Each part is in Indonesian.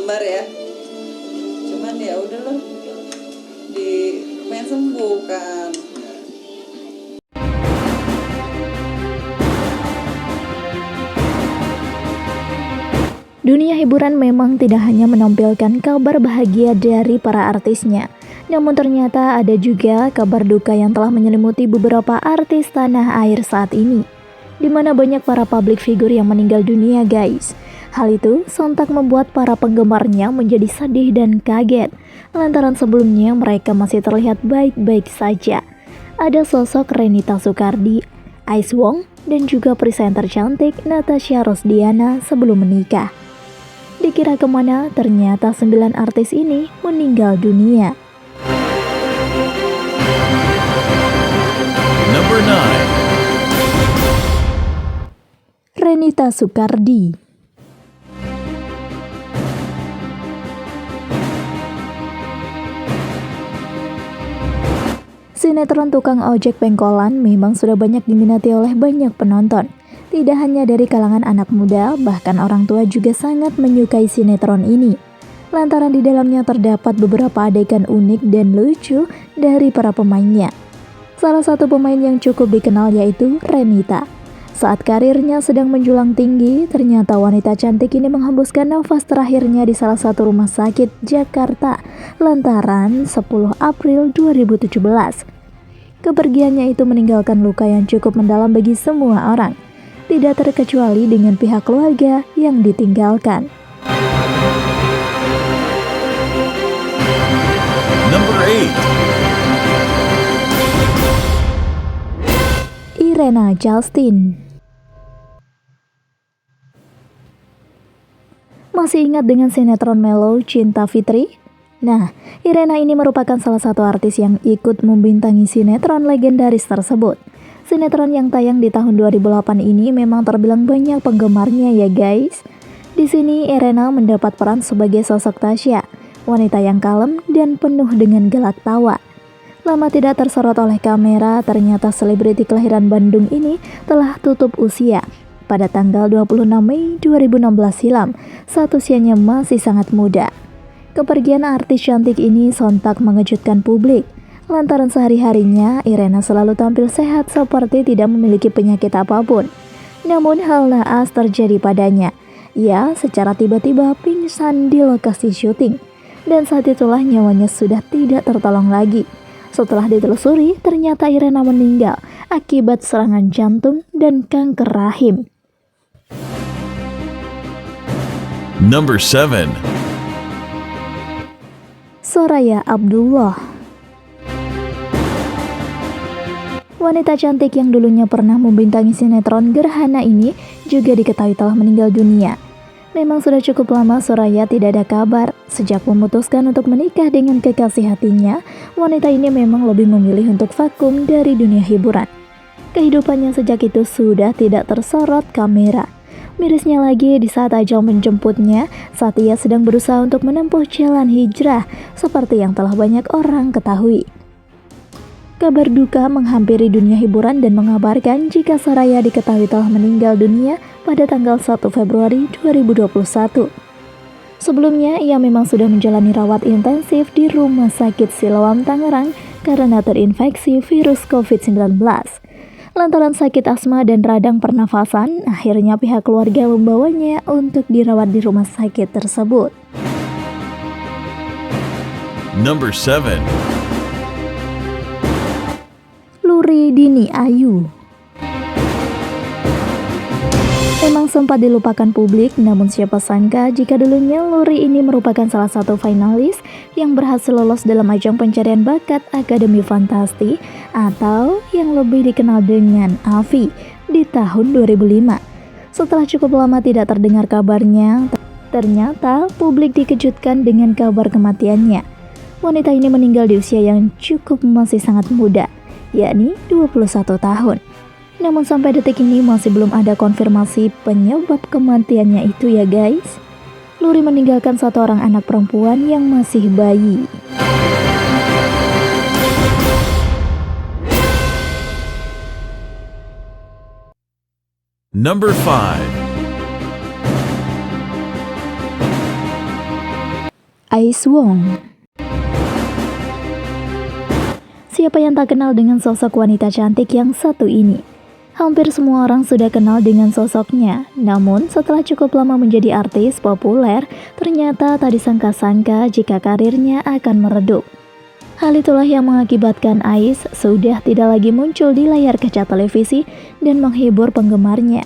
gambar ya. Cuman ya udahlah, pengen sembuh kan. Dunia hiburan memang tidak hanya menampilkan kabar bahagia dari para artisnya, namun ternyata ada juga kabar duka yang telah menyelimuti beberapa artis tanah air saat ini, di mana banyak para public figure yang meninggal dunia, guys. Hal itu sontak membuat para penggemarnya menjadi sedih dan kaget, lantaran sebelumnya mereka masih terlihat baik-baik saja. Ada sosok Renita Soekardi, Ice Wong, dan juga presenter cantik Natasha Rosdiana sebelum menikah. Dikira kemana, ternyata 9 artis ini meninggal dunia. Number 9. Renita Soekardi. Sinetron tukang ojek pengkolan memang sudah banyak diminati oleh banyak penonton. Tidak hanya dari kalangan anak muda, bahkan orang tua juga sangat menyukai sinetron ini. Lantaran di dalamnya terdapat beberapa adegan unik dan lucu dari para pemainnya. Salah satu pemain yang cukup dikenal yaitu Renita. Saat karirnya sedang menjulang tinggi, ternyata wanita cantik ini menghembuskan nafas terakhirnya di salah satu rumah sakit Jakarta, lantaran 10 April 2017. Kepergiannya itu meninggalkan luka yang cukup mendalam bagi semua orang, tidak terkecuali dengan pihak keluarga yang ditinggalkan. Number 8. Irena Justin. Masih ingat dengan sinetron Mellow Cinta Fitri? Nah, Irena ini merupakan salah satu artis yang ikut membintangi sinetron legendaris tersebut. Sinetron yang tayang di tahun 2008 ini memang terbilang banyak penggemarnya ya guys. Di sini Irena mendapat peran sebagai sosok Tasya, wanita yang kalem dan penuh dengan gelak tawa. Lama tidak tersorot oleh kamera, ternyata selebriti kelahiran Bandung ini telah tutup usia pada tanggal 26 Mei 2016 silam, saat usianya masih sangat muda. Kepergian artis cantik ini sontak mengejutkan publik. Lantaran sehari-harinya Irena selalu tampil sehat seperti tidak memiliki penyakit apapun. Namun hal naas terjadi padanya. Ia secara tiba-tiba pingsan di lokasi syuting. Dan saat itulah nyawanya sudah tidak tertolong lagi. Setelah ditelusuri, ternyata Irena meninggal akibat serangan jantung dan kanker rahim. Number 7. Soraya Abdullah. Wanita cantik yang dulunya pernah membintangi sinetron Gerhana ini juga diketahui telah meninggal dunia. Memang sudah cukup lama Soraya tidak ada kabar. Sejak memutuskan untuk menikah dengan kekasih hatinya, wanita ini memang lebih memilih untuk vakum dari dunia hiburan. Kehidupannya sejak itu sudah tidak tersorot kamera. Mirisnya lagi di saat ajal menjemputnya, saat ia sedang berusaha untuk menempuh jalan hijrah, seperti yang telah banyak orang ketahui. Kabar duka menghampiri dunia hiburan dan mengabarkan jika Soraya diketahui telah meninggal dunia pada tanggal 1 Februari 2021. Sebelumnya, ia memang sudah menjalani rawat intensif di Rumah Sakit Siloam Tangerang karena terinfeksi virus COVID-19. Lantaran sakit asma dan radang pernafasan, akhirnya pihak keluarga membawanya untuk dirawat di rumah sakit tersebut. Number 7. Luri Dini Ayu. Memang sempat dilupakan publik, namun siapa sangka jika dulunya Luri ini merupakan salah satu finalis yang berhasil lolos dalam ajang pencarian bakat Akademi Fantasti atau yang lebih dikenal dengan AVI di tahun 2005. Setelah cukup lama tidak terdengar kabarnya, ternyata publik dikejutkan dengan kabar kematiannya. Wanita ini meninggal di usia yang cukup masih sangat muda, yakni 21 tahun. Namun sampai detik ini masih belum ada konfirmasi penyebab kematiannya itu ya guys. Luri meninggalkan satu orang anak perempuan yang masih bayi. Number 5. Ais Wong. Siapa yang tak kenal dengan sosok wanita cantik yang satu ini? Hampir semua orang sudah kenal dengan sosoknya. Namun setelah cukup lama menjadi artis populer, ternyata tak disangka-sangka jika karirnya akan meredup. Hal itulah yang mengakibatkan Ais sudah tidak lagi muncul di layar kaca televisi dan menghibur penggemarnya.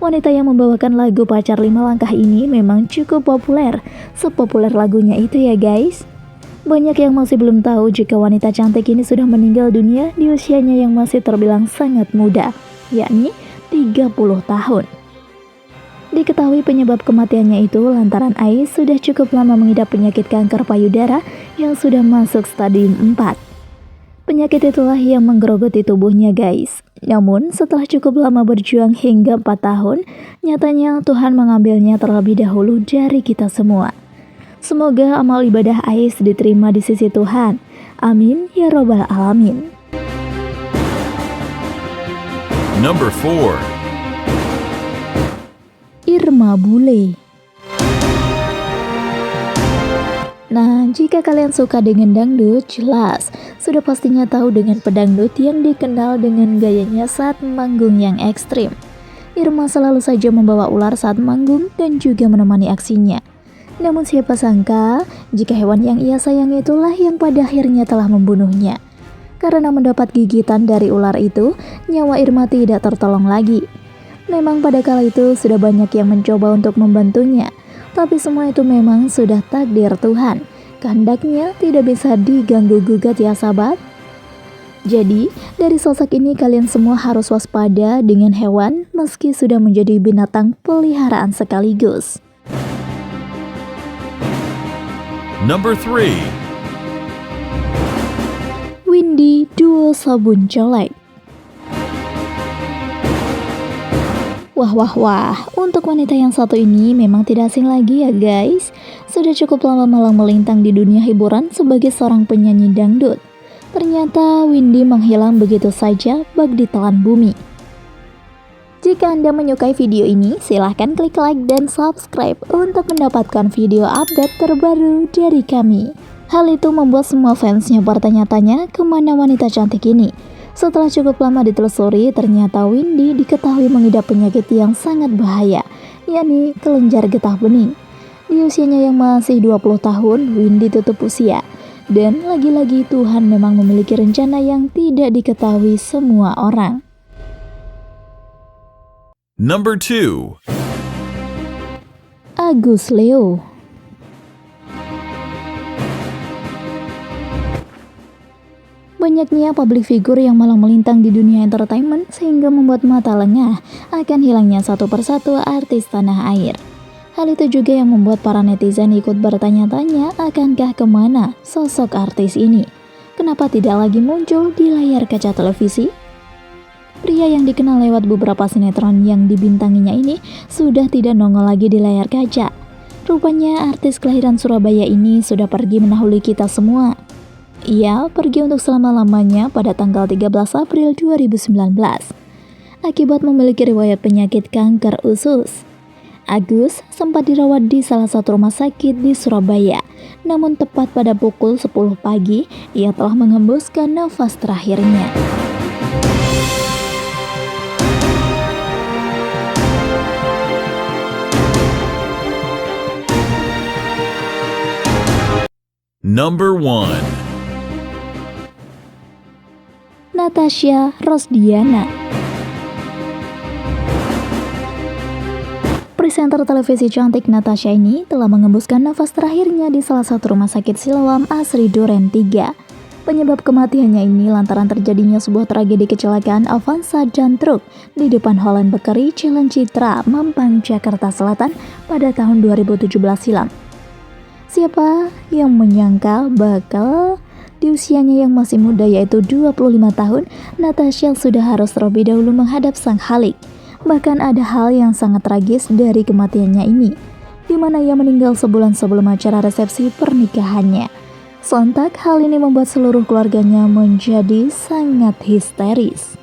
Wanita yang membawakan lagu Pacar 5 Langkah ini memang cukup populer. Sepopuler lagunya itu ya guys. Banyak yang masih belum tahu jika wanita cantik ini sudah meninggal dunia di usianya yang masih terbilang sangat muda, yakni 30 tahun. Diketahui penyebab kematiannya itu lantaran Ais sudah cukup lama mengidap penyakit kanker payudara yang sudah masuk stadium 4. Penyakit itulah yang menggerogoti tubuhnya guys. Namun setelah cukup lama berjuang hingga 4 tahun, nyatanya Tuhan mengambilnya terlebih dahulu dari kita semua. Semoga amal ibadah Ais diterima di sisi Tuhan. Amin ya robbal alamin. Number 4. Irma Bule. Nah, jika kalian suka dengan dangdut, jelas sudah pastinya tahu dengan pedangdut yang dikenal dengan gayanya saat manggung yang ekstrim. Irma selalu saja membawa ular saat manggung dan juga menemani aksinya. Namun siapa sangka jika hewan yang ia sayangi itulah yang pada akhirnya telah membunuhnya. Karena mendapat gigitan dari ular itu, nyawa Irma tidak tertolong lagi. Memang pada kala itu sudah banyak yang mencoba untuk membantunya, tapi semua itu memang sudah takdir Tuhan. Kehendaknya tidak bisa diganggu-gugat ya sahabat. Jadi, dari sosok ini kalian semua harus waspada dengan hewan meski sudah menjadi binatang peliharaan sekaligus. Number 3. Windy Duo Sabun Colek. Wah, untuk wanita yang satu ini memang tidak asing lagi ya guys. Sudah cukup lama malang melintang di dunia hiburan sebagai seorang penyanyi dangdut. Ternyata Windy menghilang begitu saja bak ditelan bumi. Jika Anda menyukai video ini, silahkan klik like dan subscribe untuk mendapatkan video update terbaru dari kami. Hal itu membuat semua fansnya bertanya-tanya kemana wanita cantik ini. Setelah cukup lama ditelusuri, ternyata Windy diketahui mengidap penyakit yang sangat bahaya, yakni kelenjar getah bening. Di usianya yang masih 20 tahun, Windy tutup usia. Dan lagi-lagi Tuhan memang memiliki rencana yang tidak diketahui semua orang. Number 2. Agus Leo. Banyaknya public figure yang malang melintang di dunia entertainment sehingga membuat mata lengah akan hilangnya satu persatu artis tanah air. Hal itu juga yang membuat para netizen ikut bertanya-tanya akankah kemana sosok artis ini. Kenapa tidak lagi muncul di layar kaca televisi? Pria yang dikenal lewat beberapa sinetron yang dibintanginya ini sudah tidak nongol lagi di layar kaca. Rupanya artis kelahiran Surabaya ini sudah pergi menahului kita semua. Ia pergi untuk selama-lamanya pada tanggal 13 April 2019 akibat memiliki riwayat penyakit kanker usus. Agus sempat dirawat di salah satu rumah sakit di Surabaya. Namun tepat pada pukul 10 pagi, ia telah mengembuskan nafas terakhirnya. Number 1. Natasha Rosdiana. Presenter televisi cantik Natasha ini telah mengembuskan nafas terakhirnya di salah satu rumah sakit Siloam Asri Duren 3. Penyebab kematiannya ini lantaran terjadinya sebuah tragedi kecelakaan Avanza dan truk di depan Holland Bakery Jalan Citra, Mampang, Jakarta Selatan pada tahun 2017 silam. Siapa yang menyangka bakal di usianya yang masih muda yaitu 25 tahun, Natasha sudah harus terlebih dahulu menghadap sang Khalik. Bahkan ada hal yang sangat tragis dari kematiannya ini, di mana ia meninggal sebulan sebelum acara resepsi pernikahannya. Sontak hal ini membuat seluruh keluarganya menjadi sangat histeris.